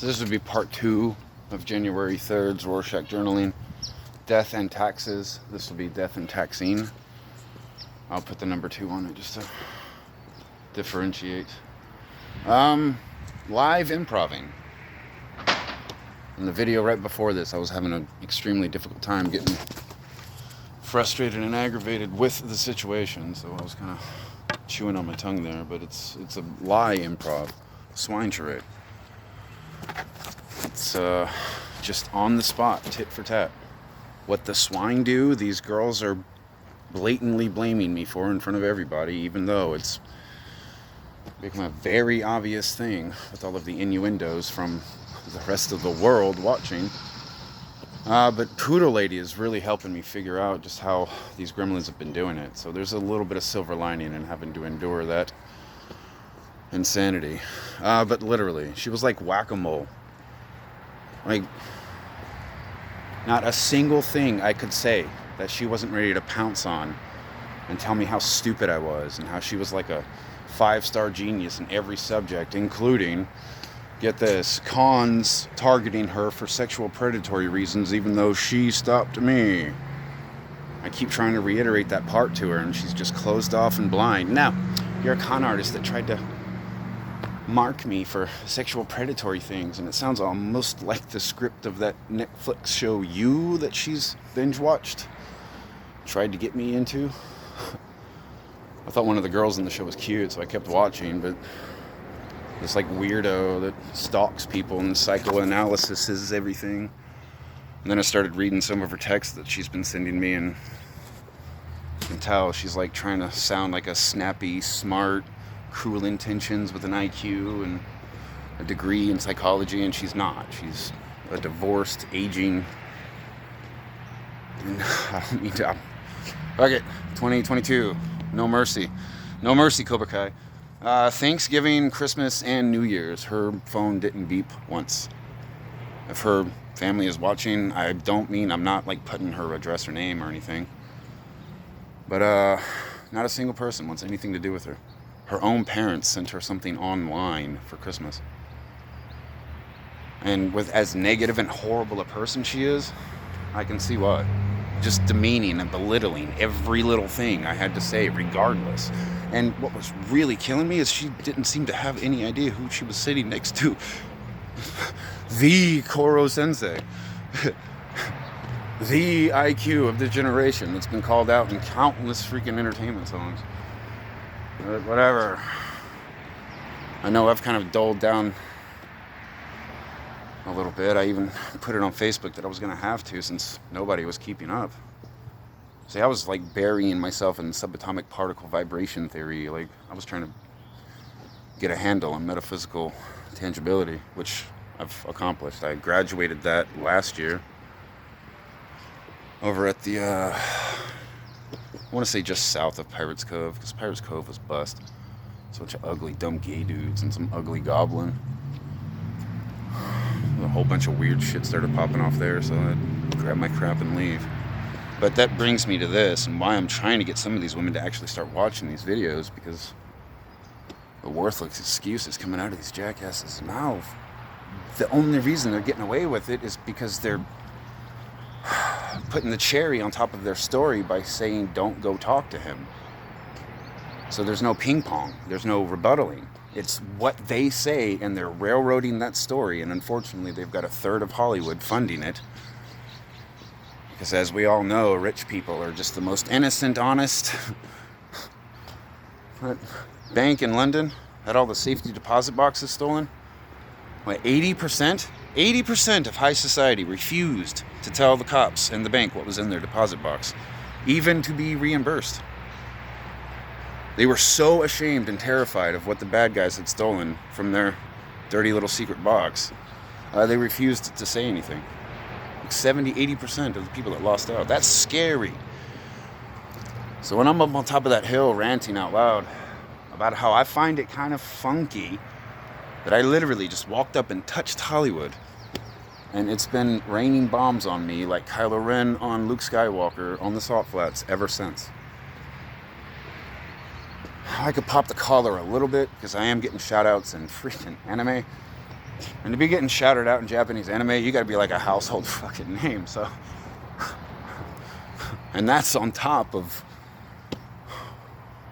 So this would be part 2 of January 3rd's Rorschach journaling. Death and taxes. This will be death and taxing. I'll put the number 2 on it just to differentiate. Live improving. In the video right before this, I was having an extremely difficult time getting frustrated and aggravated with the situation, so I was kind of chewing on my tongue there, but it's a lie improv, swine charade. It's just on the spot, tit for tat. What the swine do, these girls are blatantly blaming me for in front of everybody, even though it's become a very obvious thing with all of the innuendos from the rest of the world watching. But Poodle Lady is really helping me figure out just how these gremlins have been doing it. So there's a little bit of silver lining in having to endure that insanity. But literally, she was like whack-a-mole. Like, not a single thing I could say that she wasn't ready to pounce on and tell me how stupid I was and how she was like a 5-star genius in every subject, including, get this, cons targeting her for sexual predatory reasons, even though she stopped me. I keep trying to reiterate that part to her, and she's just closed off and blind. Now, you're a con artist that tried to mark me for sexual predatory things, and it sounds almost like the script of that Netflix show You that she's binge watched, tried to get me into. I thought one of the girls in the show was cute, so I kept watching, but this like weirdo that stalks people and psychoanalysis is everything. And then I started reading some of her texts that she's been sending me, and you can tell she's like trying to sound like a snappy, smart, cruel intentions with an IQ and a degree in psychology, and she's not. She's a divorced, aging, and I don't mean to. Fuck it, 2022, no mercy. No mercy, Cobra Kai. Thanksgiving, Christmas, and New Year's, her phone didn't beep once. If her family is watching, I don't mean I'm not like putting her address or name or anything, but not a single person wants anything to do with her. Her own parents sent her something online for Christmas. And with as negative and horrible a person she is, I can see why. Just demeaning and belittling every little thing I had to say regardless. And what was really killing me is she didn't seem to have any idea who she was sitting next to. The Koro Sensei. The IQ of the generation that's been called out in countless freaking entertainment songs. But whatever. I know I've kind of dulled down a little bit. I even put it on Facebook that I was going to have to, since nobody was keeping up. See, I was like burying myself in subatomic particle vibration theory. Like, I was trying to get a handle on metaphysical tangibility, which I've accomplished. I graduated that last year over at the I want to say just south of Pirates Cove, because Pirates Cove was bust. It's a bunch of ugly, dumb gay dudes and some ugly goblin. A whole bunch of weird shit started popping off there, so I grabbed my crap and leave. But that brings me to this, and why I'm trying to get some of these women to actually start watching these videos, because the worthless excuses coming out of these jackasses' mouth. The only reason they're getting away with it is because they're putting the cherry on top of their story by saying, don't go talk to him. So there's no ping pong. There's no rebuttaling. It's what they say, and they're railroading that story, and unfortunately they've got a third of Hollywood funding it. Because as we all know, rich people are just the most innocent, honest. That bank in London had all the safety deposit boxes stolen. What, 80%? 80% of high society refused to tell the cops and the bank what was in their deposit box, even to be reimbursed. They were so ashamed and terrified of what the bad guys had stolen from their dirty little secret box, they refused to say anything. Like 70-80% of the people that lost out. That's scary. So when I'm up on top of that hill ranting out loud about how I find it kind of funky that I literally just walked up and touched Hollywood, and it's been raining bombs on me like Kylo Ren on Luke Skywalker on the salt flats ever since. I could pop the collar a little bit because I am getting shout outs in freaking anime. And to be getting shouted out in Japanese anime, you gotta be like a household fucking name, so. And that's on top of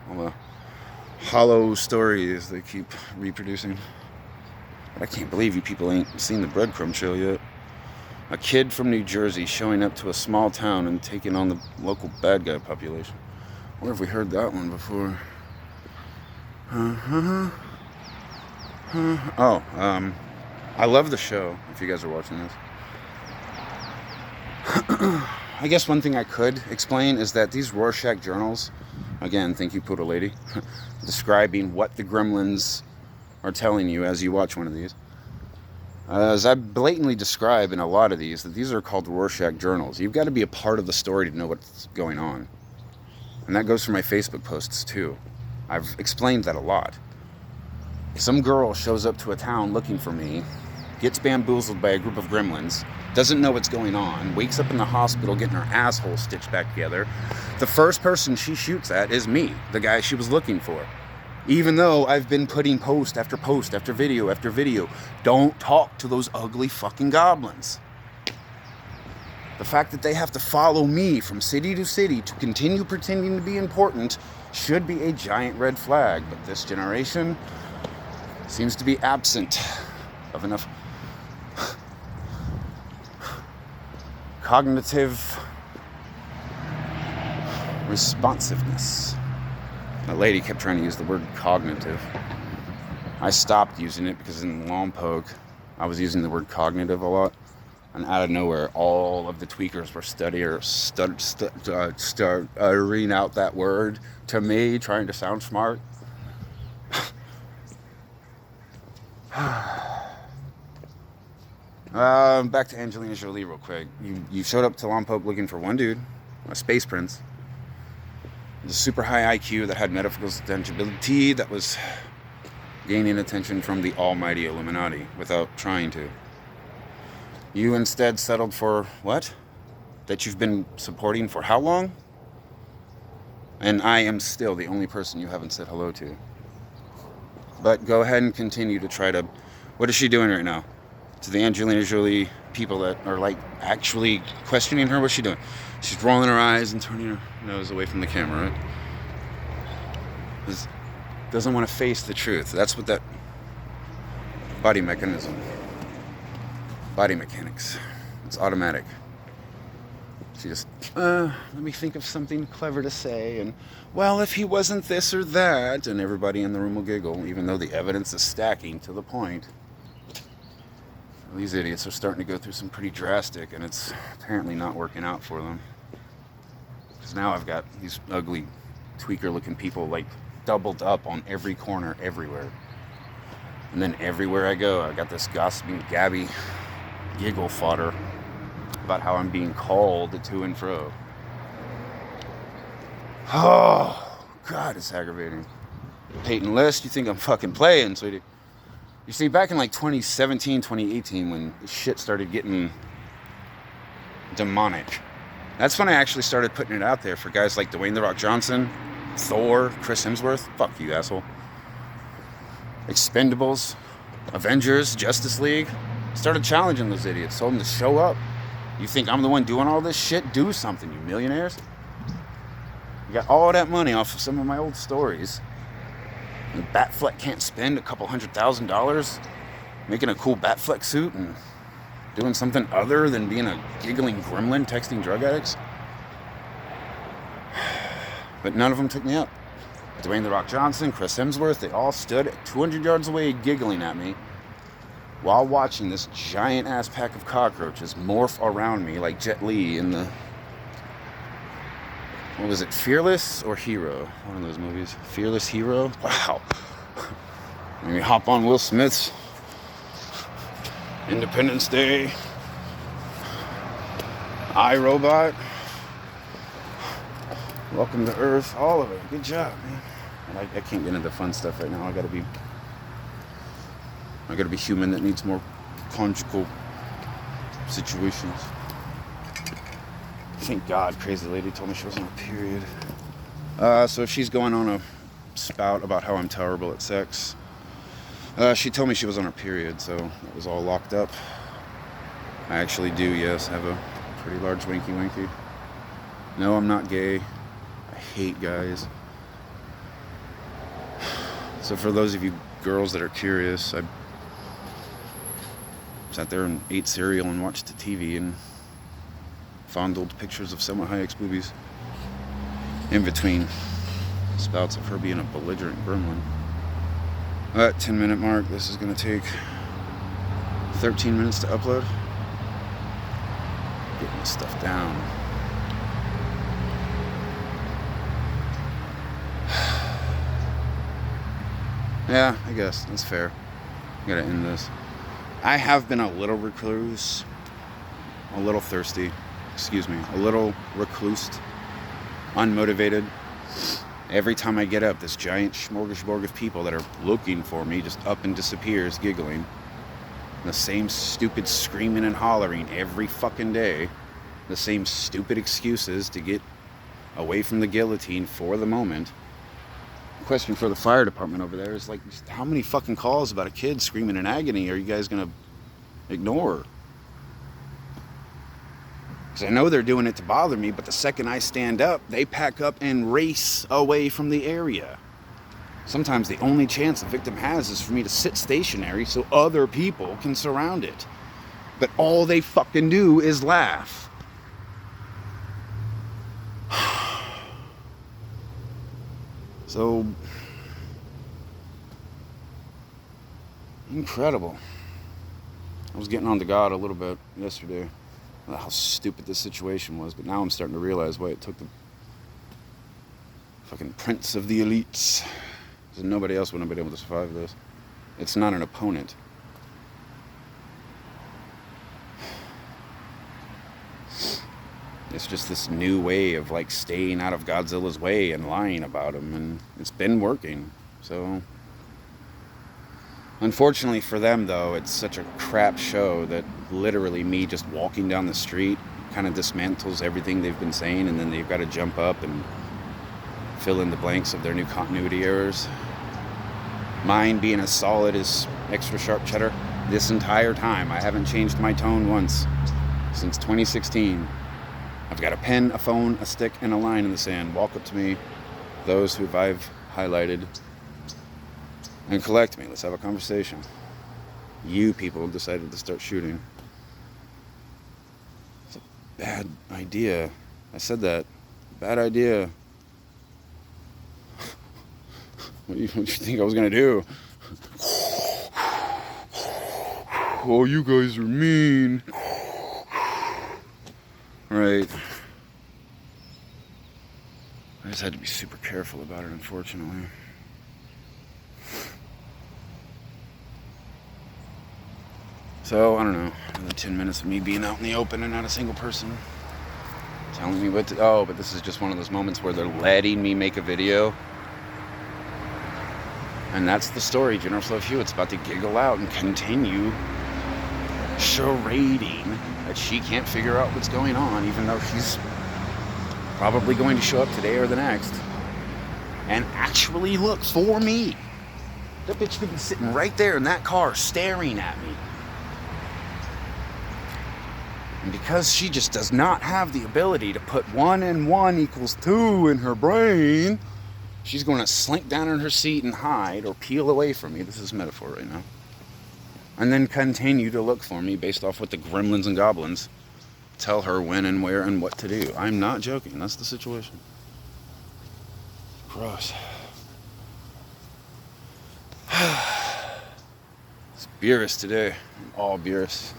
all the hollow stories they keep reproducing. But I can't believe you people ain't seen the Breadcrumb Trail yet. A kid from New Jersey showing up to a small town and taking on the local bad guy population. Where have we heard that one before? I love the show, if you guys are watching this. I guess one thing I could explain is that these Rorschach journals, again, thank you, Poodle Lady, describing what the gremlins are telling you as you watch one of these. As I blatantly describe in a lot of these, that these are called Rorschach journals. You've got to be a part of the story to know what's going on. And that goes for my Facebook posts too. I've explained that a lot. Some girl shows up to a town looking for me, gets bamboozled by a group of gremlins, doesn't know what's going on, wakes up in the hospital getting her asshole stitched back together. The first person she shoots at is me, the guy she was looking for. Even though I've been putting post after post after video, don't talk to those ugly fucking goblins. The fact that they have to follow me from city to city to continue pretending to be important should be a giant red flag, but this generation seems to be absent of enough cognitive responsiveness. That lady kept trying to use the word cognitive. I stopped using it because in Lompoc, I was using the word cognitive a lot. And out of nowhere, all of the tweakers were stuttering out that word to me, trying to sound smart. Back to Angelina Jolie real quick. You showed up to Lompoc looking for one dude, a space prince. The super high IQ that had medical sensibility that was gaining attention from the almighty Illuminati without trying to. You instead settled for what? That you've been supporting for how long? And I am still the only person you haven't said hello to. But go ahead and continue to try to... What is she doing right now? To the Angelina Jolie people that are like actually questioning her, what's she doing? She's rolling her eyes and turning her nose away from the camera, right? Doesn't want to face the truth. That's what that body mechanics. It's automatic. She just, let me think of something clever to say, and, well, if he wasn't this or that, and everybody in the room will giggle, even though the evidence is stacking to the point. These idiots are starting to go through some pretty drastic, and it's apparently not working out for them. Because now I've got these ugly, tweaker-looking people, like, doubled up on every corner, everywhere. And then everywhere I go, I got this gossiping, gabby giggle fodder about how I'm being called to and fro. Oh, God, it's aggravating. Peyton List, you think I'm fucking playing, sweetie. You see, back in like 2017, 2018, when shit started getting demonic, that's when I actually started putting it out there for guys like Dwayne "The Rock" Johnson, Thor, Chris Hemsworth. Fuck you, asshole. Expendables, Avengers, Justice League. Started challenging those idiots. Told them to show up. You think I'm the one doing all this shit? Do something, you millionaires. You got all that money off of some of my old stories. And Batfleck can't spend a couple $100,000 making a cool Batfleck suit and doing something other than being a giggling gremlin texting drug addicts. But none of them took me up. Dwayne "The Rock" Johnson, Chris Hemsworth, they all stood at 200 yards away giggling at me while watching this giant ass pack of cockroaches morph around me like Jet Li in the... What was it? Fearless or Hero? One of those movies. Fearless Hero? Wow. Maybe hop on Will Smith's Independence Day. iRobot. Welcome to Earth. All of it. Good job, man. And I can't get into the fun stuff right now. I gotta be human. That needs more conjugal situations. Thank God, crazy lady told me she was on a period. So if she's going on a spout about how I'm terrible at sex, She told me she was on her period, so that was all locked up. I actually do, yes, have a pretty large winky winky. No, I'm not gay. I hate guys. So for those of you girls that are curious, I sat there and ate cereal and watched the TV and fondled pictures of Selma Hayek's boobies in between spouts of her being a belligerent gremlin. At 10-minute mark, this is going to take 13 minutes to upload. Getting this stuff down. Yeah, I guess that's fair. I gotta end this. I have been a little recluse, a little thirsty, a little reclused, unmotivated. Every time I get up, this giant smorgasbord of people that are looking for me just up and disappears, giggling. The same stupid screaming and hollering every fucking day. The same stupid excuses to get away from the guillotine for the moment. Question for the fire department over there is like, how many fucking calls about a kid screaming in agony are you guys gonna ignore? Because I know they're doing it to bother me, but the second I stand up, they pack up and race away from the area. Sometimes the only chance the victim has is for me to sit stationary so other people can surround it. But all they fucking do is laugh. So, incredible. I was getting on to God a little bit yesterday, how stupid this situation was, but now I'm starting to realize why it took the fucking prince of the elites. Because nobody else would have been able to survive this. It's not an opponent. It's just this new way of like staying out of Godzilla's way and lying about him, and it's been working. So unfortunately for them though, it's such a crap show that literally me just walking down the street kind of dismantles everything they've been saying, and then they've got to jump up and fill in the blanks of their new continuity errors. Mine being as solid as extra sharp cheddar this entire time. I haven't changed my tone once since 2016. I've got a pen, a phone, a stick, and a line in the sand. Walk up to me, those who I've highlighted, and collect me. Let's have a conversation. You people decided to start shooting. It's a bad idea. I said that. Bad idea. What do you think I was gonna do? Oh, you guys are mean. Right. I just had to be super careful about it, unfortunately. So, I don't know. Another 10 minutes of me being out in the open and not a single person telling me what to... Oh, but this is just one of those moments where they're letting me make a video. And that's the story, General Slow Few. It's about to giggle out and continue charading that she can't figure out what's going on, even though she's probably going to show up today or the next and actually look for me. That bitch could be sitting right there in that car staring at me. And because she just does not have the ability to put 1 and 1 equals 2 in her brain, she's going to slink down in her seat and hide or peel away from me. This is a metaphor right now. And then continue to look for me based off what the gremlins and goblins tell her when and where and what to do. I'm not joking. That's the situation. Gross. It's Beerus today. All Beerus.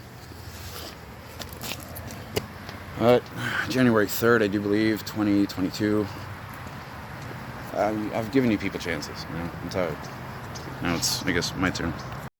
But January 3rd, I do believe, 2022. I've given you people chances. You know? I'm tired. Now it's, I guess, my turn.